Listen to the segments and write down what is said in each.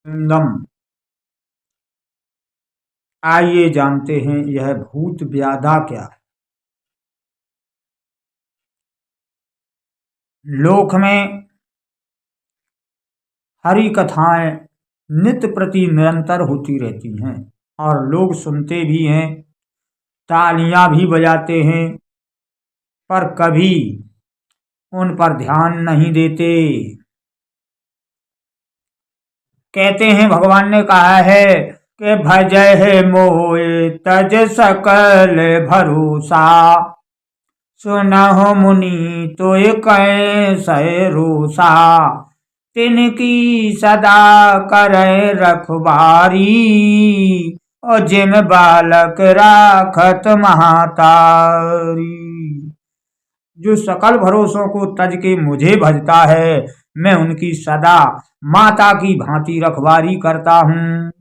दम। आइए जानते हैं यह भूत व्याधा क्या है। लोक में हरि कथाएं नित्य प्रति निरंतर होती रहती हैं और लोग सुनते भी हैं, तालियां भी बजाते हैं, पर कभी उन पर ध्यान नहीं देते। कहते हैं भगवान ने कहा है कि भजय है मोए तज सकल भरोसा, सुनहु मुनि तोय कैसे रोसा, तिनकी सदा करे रखवारी, और जिम बालक राखत महातारी। जो सकल भरोसों को तज के मुझे भजता है, मैं उनकी सदा माता की भांति रखवारी करता हूँ।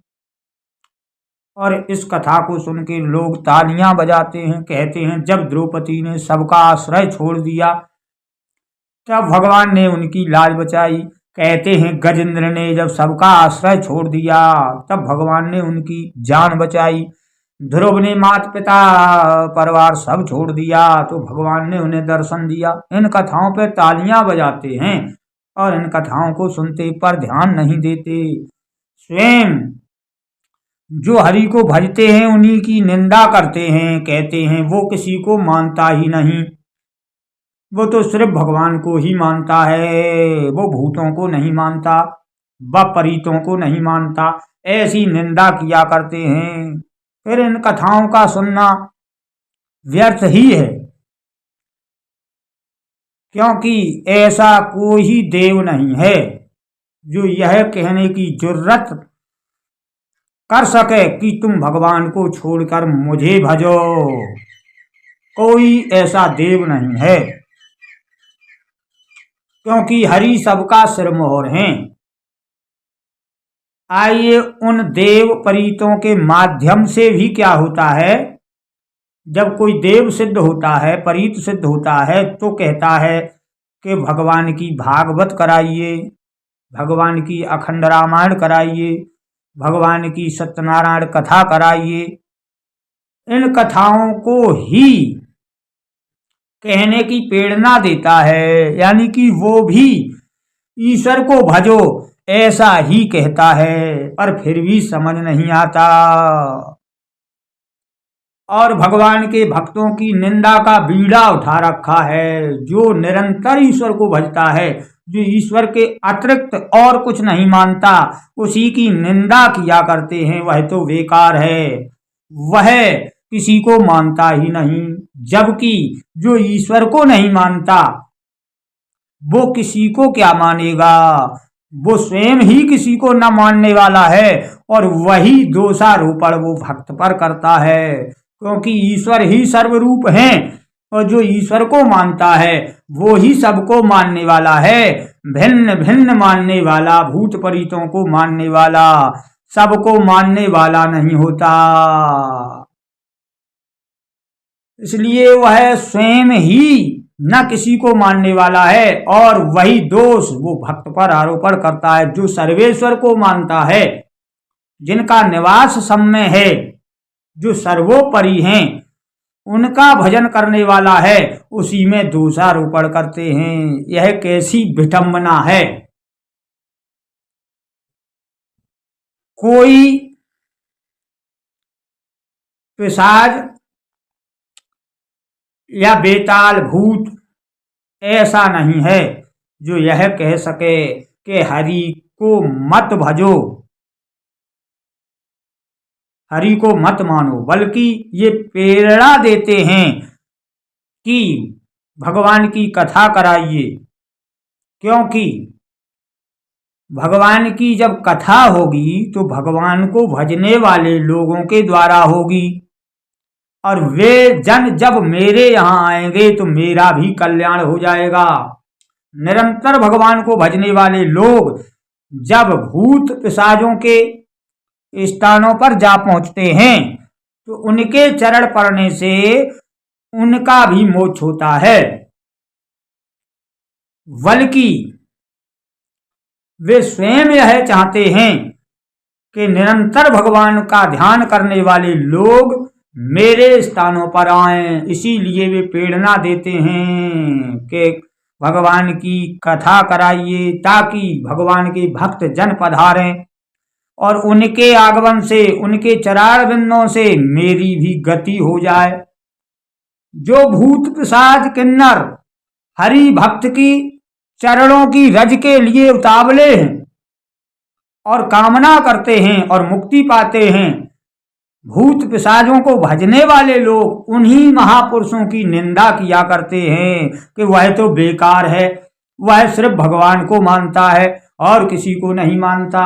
और इस कथा को सुन के लोग तालियां बजाते हैं, कहते हैं जब द्रौपदी ने सबका आश्रय छोड़ दिया तब भगवान ने उनकी लाज बचाई। कहते हैं गजेंद्र ने जब सबका आश्रय छोड़ दिया तब भगवान ने उनकी जान बचाई। ध्रुव ने माता पिता परिवार सब छोड़ दिया तो भगवान ने उन्हें दर्शन दिया। इन कथाओं पर तालियां बजाते हैं और इन कथाओं को सुनते पर ध्यान नहीं देते। स्वयं जो हरि को भजते हैं उन्हीं की निंदा करते हैं, कहते हैं वो किसी को मानता ही नहीं, वो तो सिर्फ भगवान को ही मानता है, वो भूतों को नहीं मानता, व परीतों को नहीं मानता, ऐसी निंदा किया करते हैं। फिर इन कथाओं का सुनना व्यर्थ ही है, क्योंकि ऐसा कोई देव नहीं है जो यह कहने की जुर्रत कर सके कि तुम भगवान को छोड़कर मुझे भजो। कोई ऐसा देव नहीं है, क्योंकि हरि सबका सिरमोहर हैं। आइए उन देव परीतों के माध्यम से भी क्या होता है, जब कोई देव सिद्ध होता है, परीत सिद्ध होता है, तो कहता है कि भगवान की भागवत कराइए, भगवान की अखंड रामायण कराइए, भगवान की सत्यनारायण कथा कराइए। इन कथाओं को ही कहने की प्रेरणा देता है, यानी कि वो भी ईश्वर को भजो ऐसा ही कहता है, पर फिर भी समझ नहीं आता और भगवान के भक्तों की निंदा का बीड़ा उठा रखा है। जो निरंतर ईश्वर को भजता है, जो ईश्वर के अतिरिक्त और कुछ नहीं मानता, उसी की निंदा किया करते हैं, वह तो बेकार है, वह किसी को मानता ही नहीं। जबकि जो ईश्वर को नहीं मानता वो किसी को क्या मानेगा, वो स्वयं ही किसी को न मानने वाला है और वही दोषारोपण वो भक्त पर करता है, क्योंकि ईश्वर ही सर्वरूप हैं और जो ईश्वर को मानता है वो ही सबको मानने वाला है। भिन्न भिन्न मानने वाला, भूत परीतों को मानने वाला सबको मानने वाला नहीं होता। इसलिए वह स्वयं ही न किसी को मानने वाला है और वही दोष वो भक्त पर आरोपण करता है। जो सर्वेश्वर को मानता है, जिनका निवास सब में है, जो सर्वोपरि हैं, उनका भजन करने वाला है, उसी में दोषारोपण करते हैं। यह कैसी विडंबना है। कोई पिशाच या बेताल भूत ऐसा नहीं है जो यह कह सके कि हरि को मत भजो, हरि को मत मानो, बल्कि ये प्रेरणा देते हैं कि भगवान की कथा कराइए, क्योंकि भगवान की जब कथा होगी तो भगवान को भजने वाले लोगों के द्वारा होगी और वे जन जब मेरे यहाँ आएंगे तो मेरा भी कल्याण हो जाएगा। निरंतर भगवान को भजने वाले लोग जब भूत पिशाचों के स्थानों पर जा पहुंचते हैं तो उनके चरण पड़ने से उनका भी मोक्ष होता है, बल्कि वे स्वयं यह चाहते हैं कि निरंतर भगवान का ध्यान करने वाले लोग मेरे स्थानों पर आएं। इसीलिए वे प्रेरणा देते हैं कि भगवान की कथा कराइए, ताकि भगवान के भक्त जन पधारें और उनके आगमन से, उनके चरण बिंदों से मेरी भी गति हो जाए। जो भूत पिशाच किन्नर हरि भक्त की चरणों की रज के लिए उतावले हैं और कामना करते हैं और मुक्ति पाते हैं, भूत पिशाचों को भजने वाले लोग उन्हीं महापुरुषों की निंदा किया करते हैं कि वह तो बेकार है, वह सिर्फ भगवान को मानता है और किसी को नहीं मानता।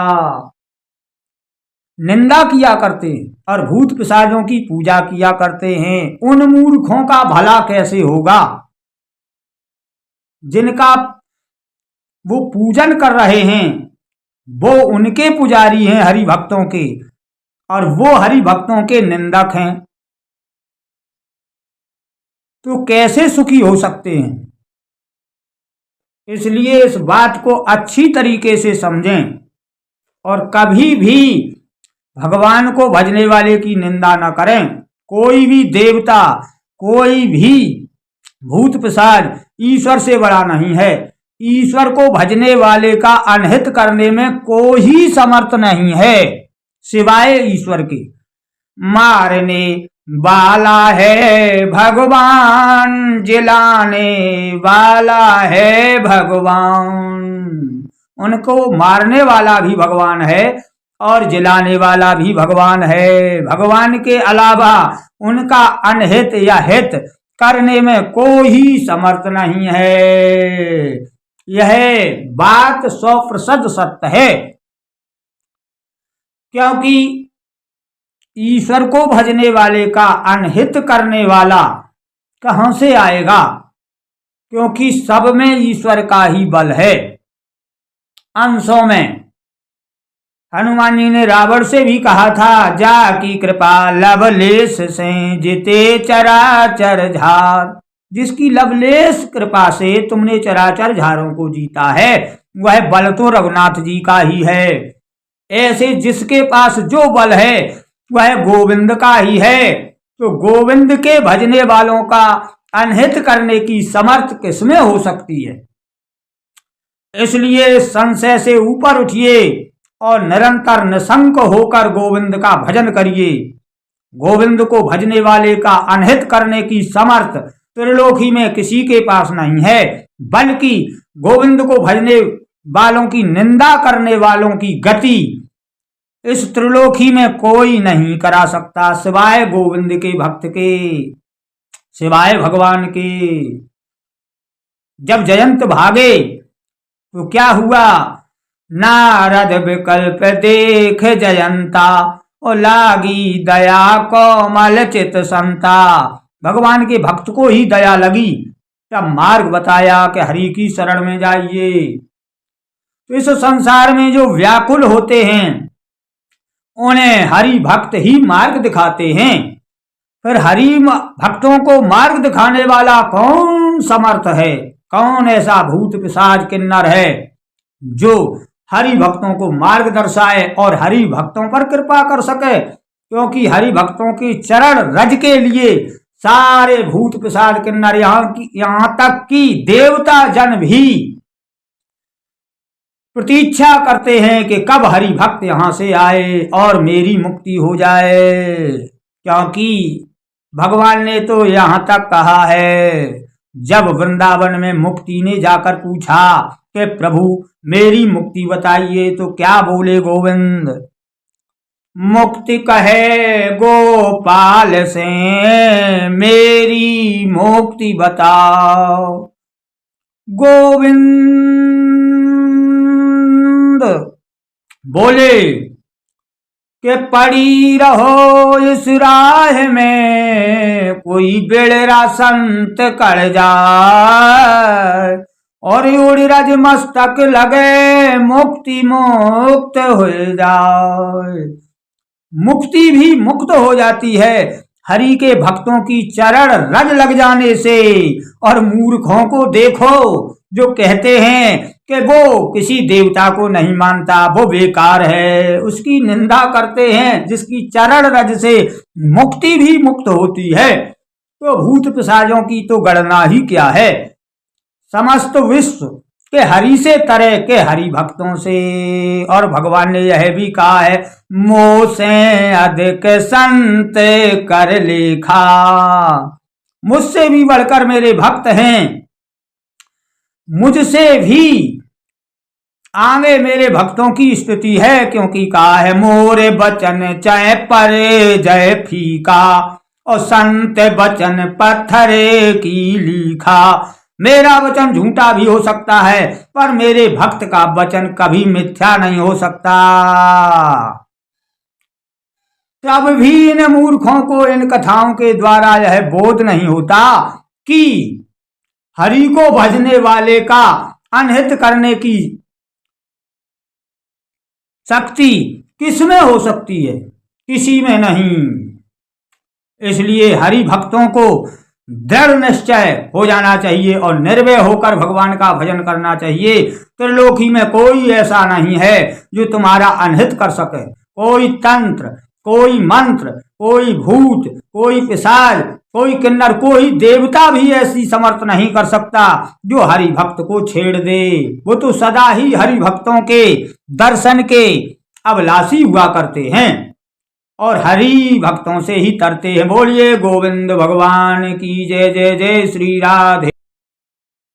निंदा किया करते हैं और भूत पिशाचों की पूजा किया करते हैं। उन मूर्खों का भला कैसे होगा जिनका वो पूजन कर रहे हैं, वो उनके पुजारी हैं हरि भक्तों के, और वो हरि भक्तों के निंदक हैं, तो कैसे सुखी हो सकते हैं। इसलिए इस बात को अच्छी तरीके से समझें और कभी भी भगवान को भजने वाले की निंदा न करें। कोई भी देवता, कोई भी भूत पिशाच ईश्वर से बड़ा नहीं है। ईश्वर को भजने वाले का अनहित करने में कोई समर्थ नहीं है सिवाय ईश्वर के। मारने वाला है भगवान, जिलाने वाला है भगवान। उनको मारने वाला भी भगवान है और जिलाने वाला भी भगवान है। भगवान के अलावा उनका अनहित या हित करने में कोई समर्थ नहीं है। यह बात 100% सत्य है, क्योंकि ईश्वर को भजने वाले का अनहित करने वाला कहां से आएगा, क्योंकि सब में ईश्वर का ही बल है। अंशों में हनुमान जी ने रावण से भी कहा था, जा की कृपा लवलेश से जिते चराचर झार। जिसकी लवलेश कृपा से तुमने चराचर झारों को जीता है, वह बल तो रघुनाथ जी का ही है। ऐसे जिसके पास जो बल है वह गोविंद का ही है, तो गोविंद के भजने वालों का अनहित करने की समर्थ किसमें हो सकती है। इसलिए संशय से ऊपर उठिए और निरंतर निशंक होकर गोविंद का भजन करिए। गोविंद को भजने वाले का अनहित करने की समर्थ त्रिलोकी में किसी के पास नहीं है, बल्कि गोविंद को भजने वालों की निंदा करने वालों की गति इस त्रिलोकी में कोई नहीं करा सकता सिवाय गोविंद के भक्त के, सिवाय भगवान के। जब जयंत भागे तो क्या हुआ, नारद विकल्प देख जयंता और लागी दया कोमल चित संता। भगवान के भक्त को ही दया लगी, तब मार्ग बताया कि हरि की शरण में जाइए। तो इस संसार में जो व्याकुल होते हैं उन्हें हरि भक्त ही मार्ग दिखाते हैं। फिर हरि भक्तों को मार्ग दिखाने वाला कौन समर्थ है, कौन ऐसा भूत पिशाच किन्नर है जो हरि भक्तों को मार्ग दर्शाए और हरि भक्तों पर कृपा कर सके। क्योंकि हरि भक्तों की चरण रज के लिए सारे भूत पिशाच किन्नर यहाँ तक कि देवता जन भी प्रतीक्षा करते हैं कि कब हरि भक्त यहां से आए और मेरी मुक्ति हो जाए। क्योंकि भगवान ने तो यहां तक कहा है, जब वृंदावन में मुक्ति ने जाकर पूछा कि प्रभु मेरी मुक्ति बताइए, तो क्या बोले गोविंद, मुक्ति कहे गोपाल से मेरी मुक्ति बताओ। गोविंद बोले कि पड़ी रहो इस राह में, कोई बेड़रा संत कर जाए और उड़रज मस्तक लगे मुक्ति मुक्त हो जाए। मुक्ति भी मुक्त हो जाती है हरि के भक्तों की चरण रज लग जाने से। और मूर्खों को देखो जो कहते हैं कि वो किसी देवता को नहीं मानता, वो बेकार है, उसकी निंदा करते हैं। जिसकी चरण रज से मुक्ति भी मुक्त होती है, तो भूत पिशाचों की तो गणना ही क्या है। समस्त विश्व के हरि से तरह के हरि भक्तों से। और भगवान ने यह भी कहा है, मोह से अधिक संत कर लेखा। मुझसे भी बढ़कर मेरे भक्त हैं, मुझसे भी आगे मेरे भक्तों की स्थिति है, क्योंकि कहा है मोरे बचन चाहे परे जय फीका, और संत बचन पत्थरे की लिखा। मेरा वचन झूठा भी हो सकता है, पर मेरे भक्त का वचन कभी मिथ्या नहीं हो सकता। तब भी इन मूर्खों को इन कथाओं के द्वारा यह बोध नहीं होता कि हरि को भजने वाले का अनहित करने की शक्ति किसमें हो सकती है, किसी में नहीं। इसलिए हरि भक्तों को दृढ़ निश्चय हो जाना चाहिए और निर्भय होकर भगवान का भजन करना चाहिए। त्रिलोकी में कोई ऐसा नहीं है जो तुम्हारा अनहित कर सके। कोई तंत्र, कोई मंत्र, कोई भूत, कोई पिशाच, कोई किन्नर, कोई देवता भी ऐसी समर्थ नहीं कर सकता जो हरि भक्त को छेड़ दे। वो तो सदा ही हरि भक्तों के दर्शन के अभिलाषी हुआ करते हैं और हरि भक्तों से ही तरते हैं। बोलिए गोविंद भगवान की जय। जय जय श्री राधे।